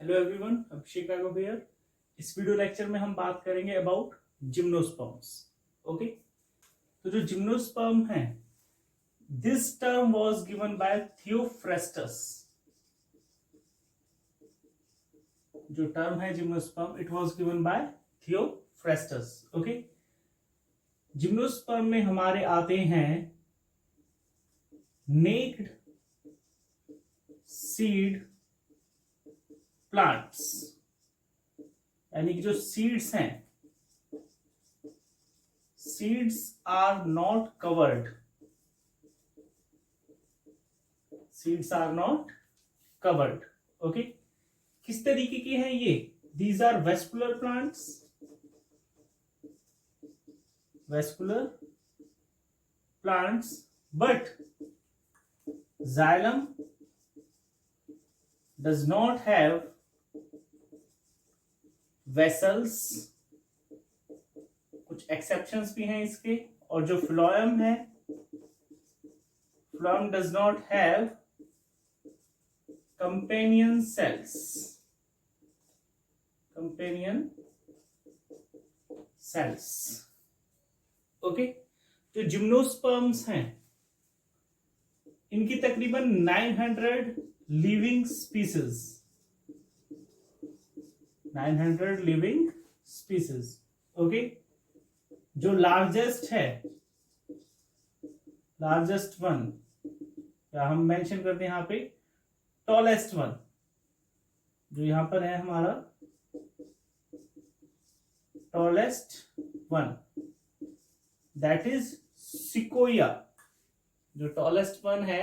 Hello everyone, Abhishek Raghav here. इस video lecture में हम बात करेंगे अबाउट जिम्नोस्पर्म्स। ओके, तो जो जिम्नोस्पर्म है, this term was given by Theophrastus. जो टर्म है gymnosperm, it was given by Theophrastus. Okay, gymnosperm में हमारे आते हैं नेक्ड सीड प्लांट्स, यानी कि जो सीड्स हैं, seeds are not covered, seeds are not covered. Okay, किस तरीके के हैं ये? These are vascular plants, vascular plants, but xylem does not have vessels. कुछ एक्सेप्शंस भी हैं इसके। और जो फ्लोएम है, phloem does not have companion cells, companion cells. Okay, जो जिम्नोस्पर्म्स हैं, इनकी तकरीबन 900 living species, 900 living species. Okay, जो लार्जेस्ट है, लार्जेस्ट वन, या हम मेंशन करते हैं यहां पे टॉलेस्ट वन, जो यहां पर है हमारा tallest one, that is sequoia. जो टॉलेस्ट वन है,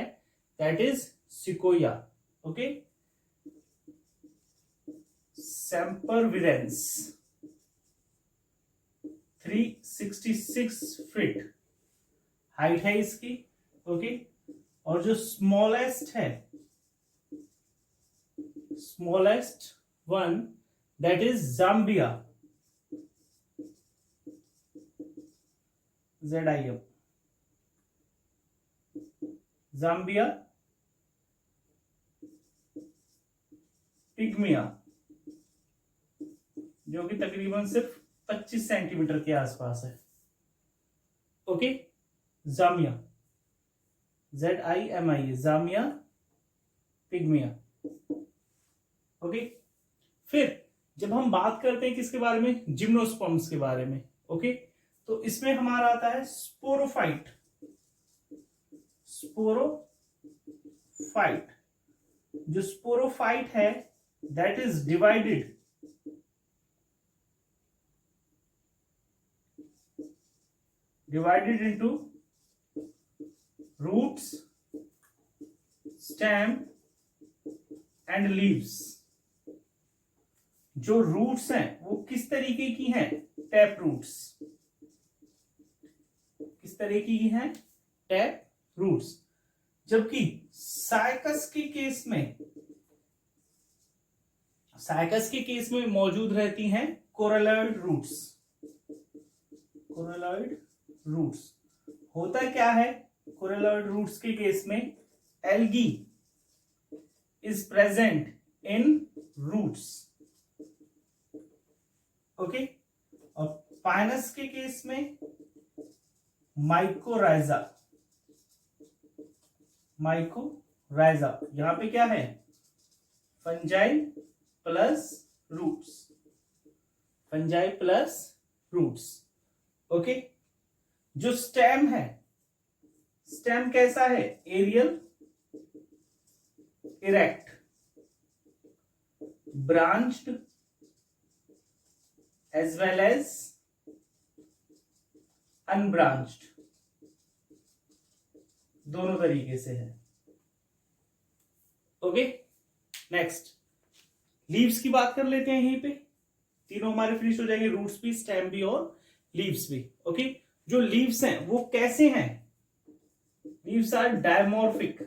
that is sequoia. Okay, sempervirens 366 feet height है इसकी। ओके, और जो स्मॉलेस्ट है, smallest one, that is Zamia, ZIM, Zamia pygmaea, जो कि तकरीबन सिर्फ 25 सेंटीमीटर के आसपास है। Okay, Zamia, ZIMIA, Zamia pygmaea. Okay, फिर जब हम बात करते हैं किसके बारे में? जिम्नोस्पर्म्स के बारे में। ओके, तो इसमें हमारा आता है स्पोरोफाइट, स्पोरोफाइट। जो स्पोरोफाइट है, that is divided into roots, stem and leaves। जो रूट्स हैं वो किस तरीके की हैं? Tap roots. किस तरीके की हैं? Tap roots. जबकि साइकस के केस में मौजूद रहती हैं कोरलॉइड रूट्स। कोरलॉइड रूट्स होता क्या है? कोरलॉइड रूट्स के केस में algae is present in roots. Okay, और पाइनस के केस में माइकोराइजा, माइकोराइजा। यहां पे क्या है? Fungi plus roots, fungi plus roots. Okay, जो स्टेम है, स्टेम कैसा है? Aerial, erect, branched as well as unbranched, दोनों तरीके से है। ओके, नेक्स्ट लीव्स की बात कर लेते हैं। यहीं पे तीनों हमारे फिनिश हो जाएंगे, रूट्स भी, स्टेम भी और लीव्स भी। ओके, जो लीव्स हैं वो कैसे हैं? Leaves are dimorphic,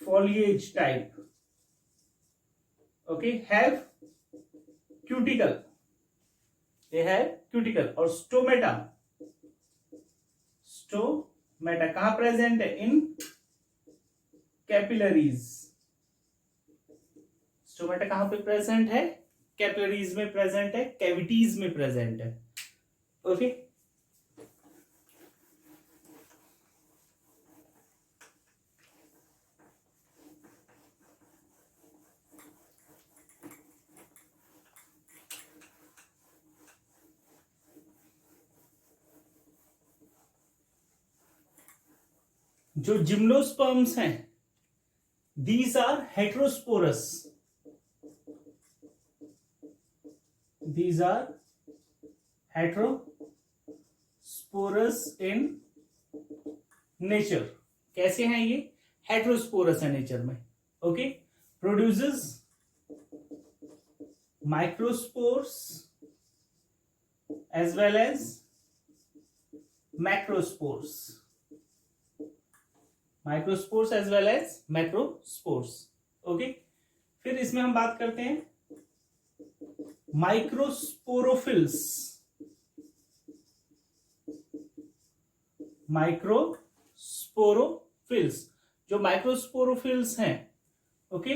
foliage type. Okay, have cuticle, they have cuticle। और स्टोमेटा, स्टोमेटा कहां प्रेजेंट है? इन कैपिलरीज, स्टोमेटा कहां पे प्रेजेंट है? कैपिलरीज में प्रेजेंट है, कैविटीज में प्रेजेंट है। ओके जो जिम्नोस्पर्म्स हैं, these are heterosporous. These are heterosporous in nature. कैसे हैं ये? heterosporous है नेचर में। Okay produces microspores as well as macrospores. Microspores as well as macrospores. Okay फिर इसमें हम बात करते हैं माइक्रोस्पोरोफिल्स। माइक्रोस्पोरोफिल्स जो माइक्रोस्पोरोफिल्स हैं, okay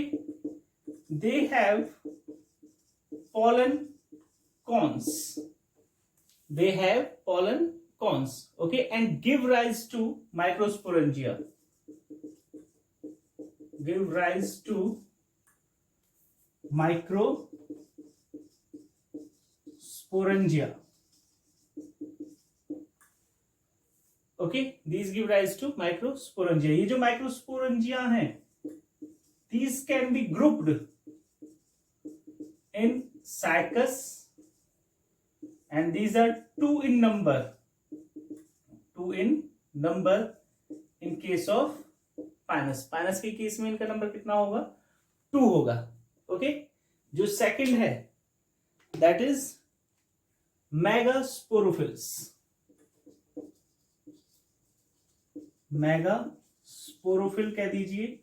they have pollen cones. They have pollen cones, okay, and give rise to microsporangia. Give rise to microsporangia. Okay, these give rise to microsporangia. ये जो microsporangia हैं, these can be grouped in Cycas, and these are two in number. Two in number in case of Pinus. Pinus के case में इनका number कितना होगा? 2 होगा। Okay जो सेकंड है दैट इज मेगास्पोरोफिल्स। मेगास्पोरोफिल कह दीजिए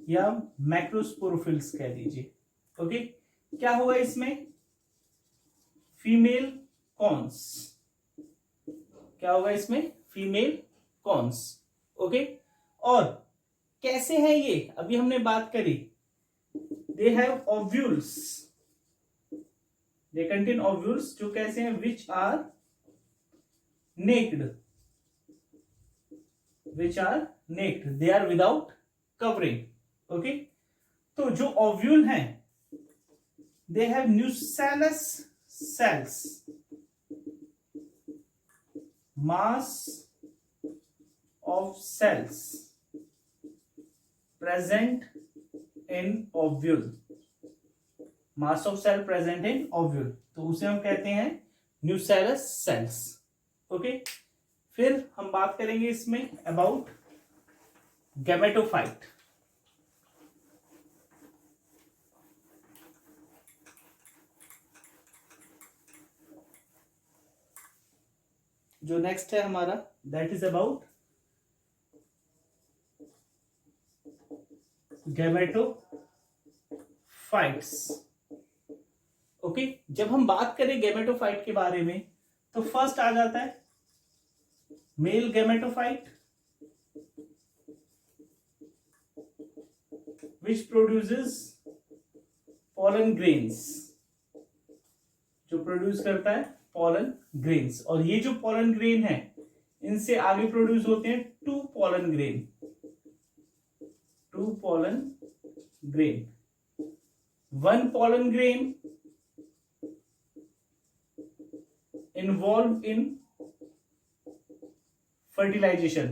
या मैक्रोस्पोरोफिल्स कह दीजिए। ओके क्या होगा इसमें? Female cons. क्या होगा इसमें? Female cons. ओके और कैसे है ये? अभी हमने बात करी, they have ovules, they contain ovules जो कैसे हैं? Which are naked, which are naked, they are without covering. Okay तो जो ओव्यूल हैं they have nucellus cells, mass of cells present in ovule, mass of cell present in ovule, तो उसे हम कहते हैं nucellus cells। ओके फिर हम बात करेंगे इसमें अबाउट गैमेटोफाइट। जो नेक्स्ट है हमारा that is about gametophytes. Okay जब हम बात करें गैमेटोफाइट के बारे में तो फर्स्ट आ जाता है male gametophyte which produces pollen grains, जो प्रोड्यूस करता है पॉलन ग्रेन्स। और ये जो पॉलन ग्रेन है इनसे आगे प्रोड्यूस होते हैं two pollen grain, two pollen grain. One pollen grain involve in fertilization.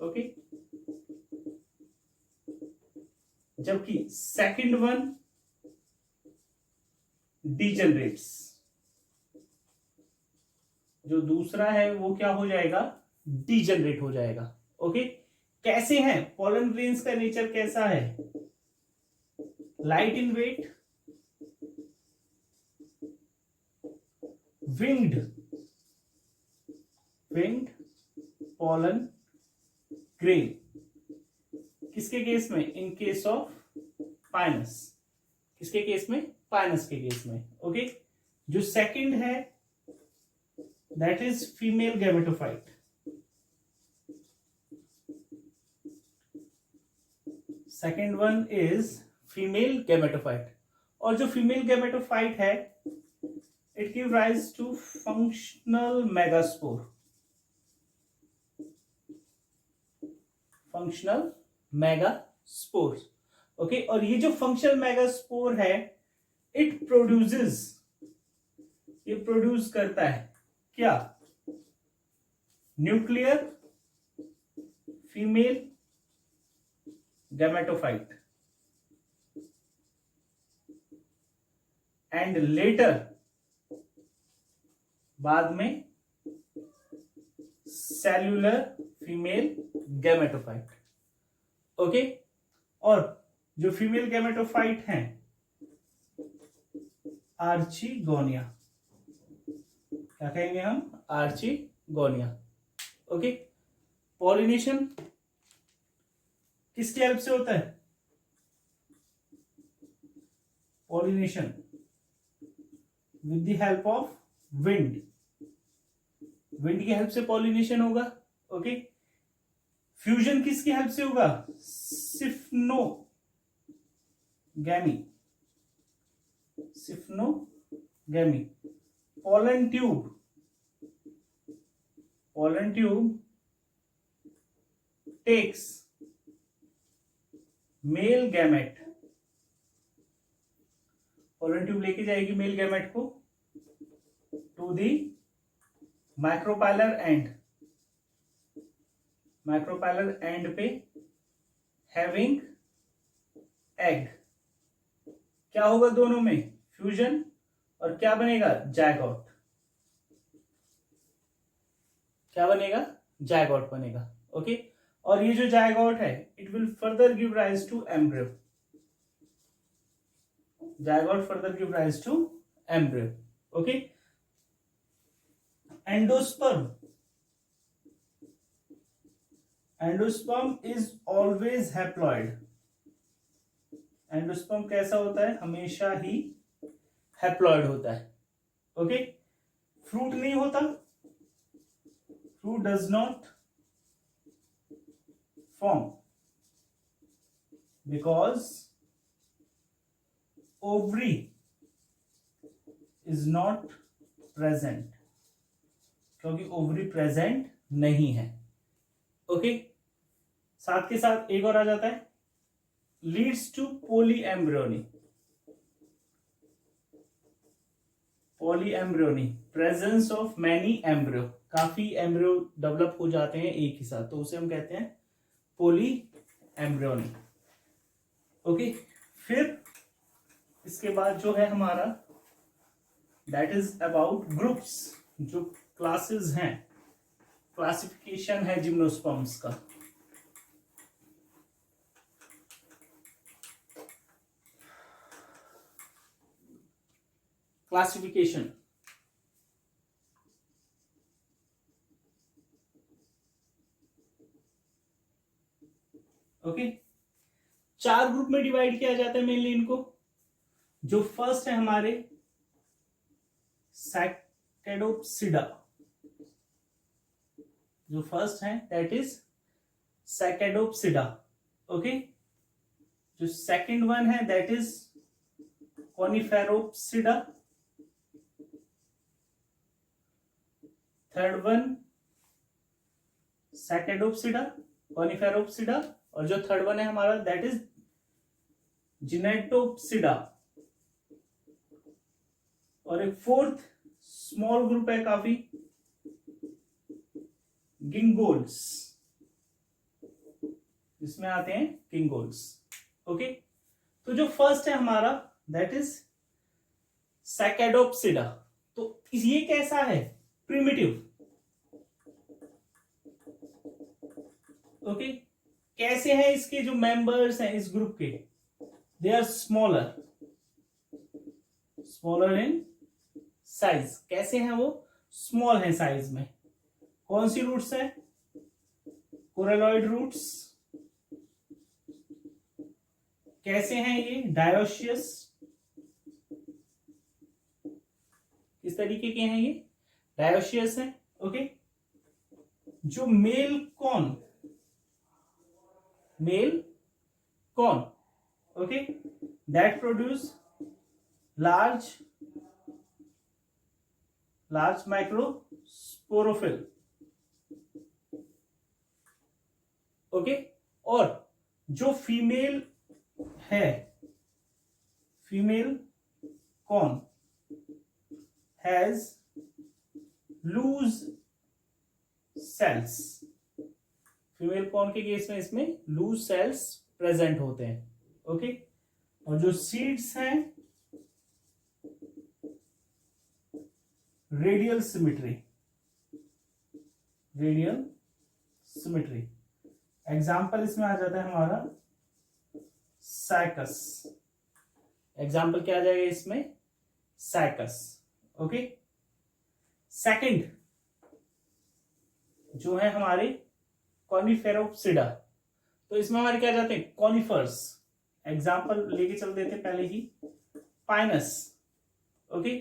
Okay जबकि सेकंड वन डीजनरेट्स, जो दूसरा है वो क्या हो जाएगा? डीजनरेट हो जाएगा। ओके कैसे हैं पॉलन ग्रेन्स का नेचर? कैसा है? Light in weight, winged, winged pollen grain. किसके केस में? In case of Pinus. किसके केस में? पाइनस के केस में। ओके जो सेकंड है that is female gametophyte, second one is female gametophyte. और जो फीमेल गैमेटोफाइट है it give rise to functional megaspore. Functional megaspore. Okay, और ये जो फंक्शनल मेगास्पोर है इट प्रोड्यूसेस, ये प्रोड्यूस करता है क्या? Nuclear female gametophyte and letter बाद में सेल्यूलर फीमेल गैमेटोफाइट। ओके, और जो फीमेल गैमेटोफाइट हैं आर्चिगोनिया, क्या कहेंगे हम? आर्चिगोनिया। ओके, पॉलिनेशन किसकी हेल्प से होता है? Pollination with the help of wind. Wind की हेल्प से पॉलिनेशन होगा। ओके, फ्यूजन किसकी हेल्प से होगा? Siphonogamy. Siphonogamy. Pollen tube, pollen tube takes male gamete. Pollen tube लेके जाएगी मेल गैमेट को to the micropylar end, micropylar end पे हैविंग एग। क्या होगा दोनों में? फ्यूजन, और क्या बनेगा? जायगोट। क्या बनेगा? जायगोट बनेगा। ओके, और ये जो जायगोट है it will further give rise to embryo. Zygote further give rise to embryo. Okay, endosperm, endosperm is always haploid. Endosperm कैसा होता है? हमेशा ही हैप्लॉइड होता है। ओके, फ्रूट नहीं होता, fruit does not form because ovary is not present, क्योंकि ovary present नहीं है। ओके, साथ के साथ एक और आ जाता है, leads to polyembryony. Polyembryony, presence of many embryo, काफी एम्ब्रियो डेवलप हो जाते हैं एक ही साथ, तो उसे हम कहते हैं पोलीएम्ब्रियोनी। ओके, फिर इसके बाद जो है हमारा दैट इज अबाउट ग्रुप्स, जो क्लासेस हैं, क्लासिफिकेशन है जिम्नोस्पर्म्स का। क्लासिफिकेशन, ओके, चार ग्रुप में डिवाइड किया जाता है मेनली इनको। जो फर्स्ट है हमारे सैकेडोप्सिडा, जो फर्स्ट है दैट इज सैकेडोप्सिडा। ओके, जो सेकंड वन है दैट इज कॉनिफेरोप्सिडा, थर्ड वन सैकेडोप्सिडा, कॉनिफेरोप्सिडा, और जो थर्ड वन है हमारा दैट इज जिनेटोप्सिडा। और एक फोर्थ स्मॉल ग्रुप है काफी, गिंगोल्स, इसमें आते हैं गिंगोल्स। ओके, तो जो फर्स्ट है हमारा दैट इज सैकेडोप्सिडा। तो ये कैसा है? प्रिमिटिव। ओके, कैसे हैं इसके जो मेंबर्स हैं इस ग्रुप के? They are smaller, smaller in size. कैसे हैं वो? स्मॉल है साइज में। कौन सी रूट्स है? Coralloid roots. कैसे हैं ये? डायोशियस। किस तरीके के हैं ये? डायोशियस है। ओके, जो male cone, okay, that produce large microsporophyll. Okay, और जो फीमेल है, female cone has loose cells, female cone के केस में इसमें लूज सेल्स प्रेजेंट होते हैं. ओके, और जो सीड्स हैं radial symmetry, radial symmetry. Example इसमें आ जाता है हमारा सैकस. एग्जाम्पल क्या आ जाएगा इसमें? सैकस. ओके, सेकंड जो है हमारे कॉनिफेरोप्सिडा, तो इसमें हमारे क्या जाते हैं? कॉनिफर्स. एग्जाम्पल लेके चल देते पहले ही. पाइनस. ओके,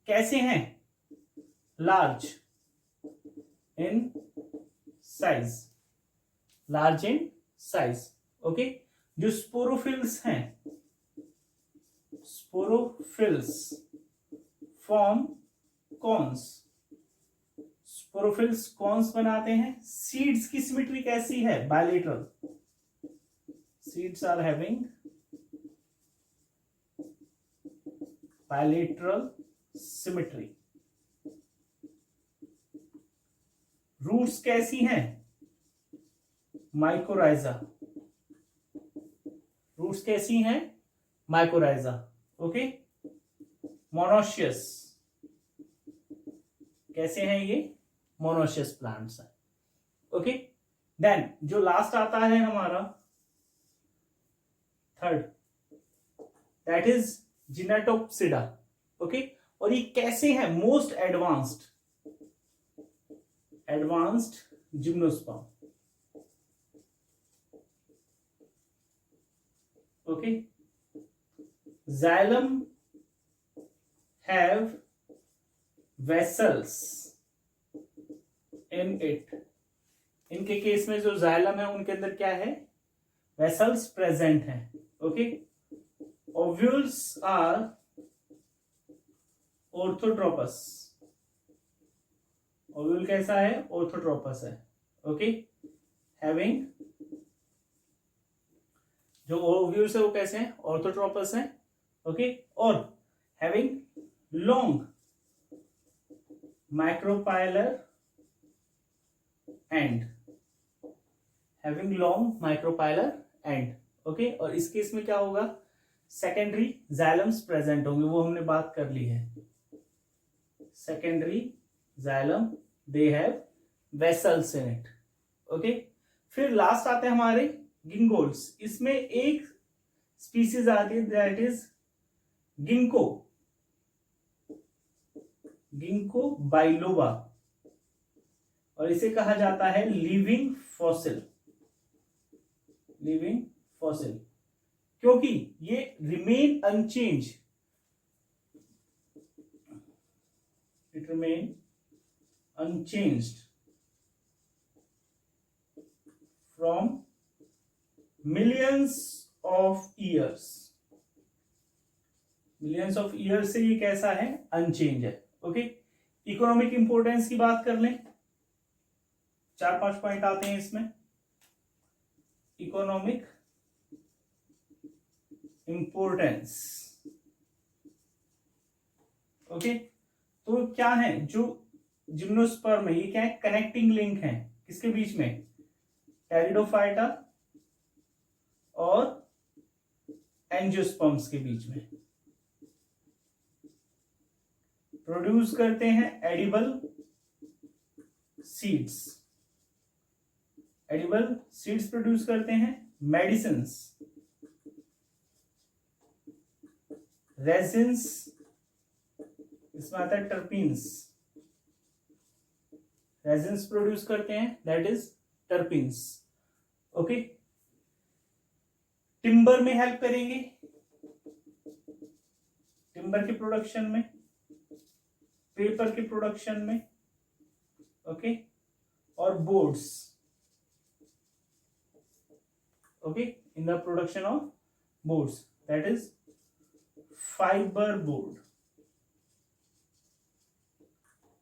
कैसे हैं? Large in size, large in size. Okay, जो स्पोरोफिल्स हैं, sporophylls form cones, sporophylls cones बनाते हैं. सीड्स की सिमेट्री कैसी है? Bilateral. Seeds are having bilateral symmetry. Roots कैसी हैं? माइकोराइजा. रूट्स कैसी हैं? माइकोराइजा. Okay, monoecious. कैसे हैं ये? मोनोशियस प्लांट्स हैं. ओके, देन जो लास्ट आता है हमारा third, that is Gnetopsida. Okay, और ये कैसे हैं? Most advanced gymnosperm. Okay, xylem have vessels in it. इनके केस में जो जाइलम है उनके अंदर क्या है? वेसल्स प्रेजेंट हैं. Okay, ovules are orthotropous. Ovule कैसा है? ऑर्थोट्रोपस है. ओके, हैविंग, जो ओव्यूल्स है वो कैसे हैं? ऑर्थोट्रोपस हैं. ओके, और having long micropylar and, having long micropylar and. Okay, और इस केस में क्या होगा? सेकेंडरी जाइलम्स प्रेजेंट होंगे, वो हमने बात कर ली है. Secondary xylem, they have vessels in it. Okay, फिर लास्ट आते हैं हमारे गिंगोल्स. इसमें एक स्पीसीज आती है that is ginkgo, ginkgo biloba, और इसे कहा जाता है लिविंग फॉसिल. लिविंग फॉसिल क्योंकि ये remain unchange, it remain unchanged from millions of years. Millions of years से ये कैसा है? अनचेंज है. ओके, इकोनॉमिक इंपोर्टेंस की बात कर लें. 4-5 पॉइंट आते हैं इसमें. Economic importance. ओके, तो क्या है? जो जिम्नोस्पर्म है ये क्या है? कनेक्टिंग लिंक है. किसके बीच में? टेरिडोफाइटा और एंजियोस्पर्म्स के बीच में. प्रोड्यूस करते हैं edible seeds. Edible seeds produce करते हैं. मेडिसिन्स, रेजिन्स, इसमें आता है टर्पीन्स. रेजिन्स प्रोड्यूस करते हैं, that is terpenes. Okay, timber में हेल्प करेंगे, टिम्बर के प्रोडक्शन में, पेपर के प्रोडक्शन में. ओके, और boards. Okay, in the production of boards. That is fibre board.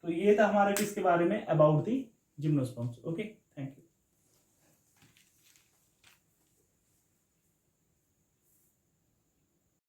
तो ये था हमारा किसके बारे में, अबाउट दी जिम्नोस्पर्म्स। ओके।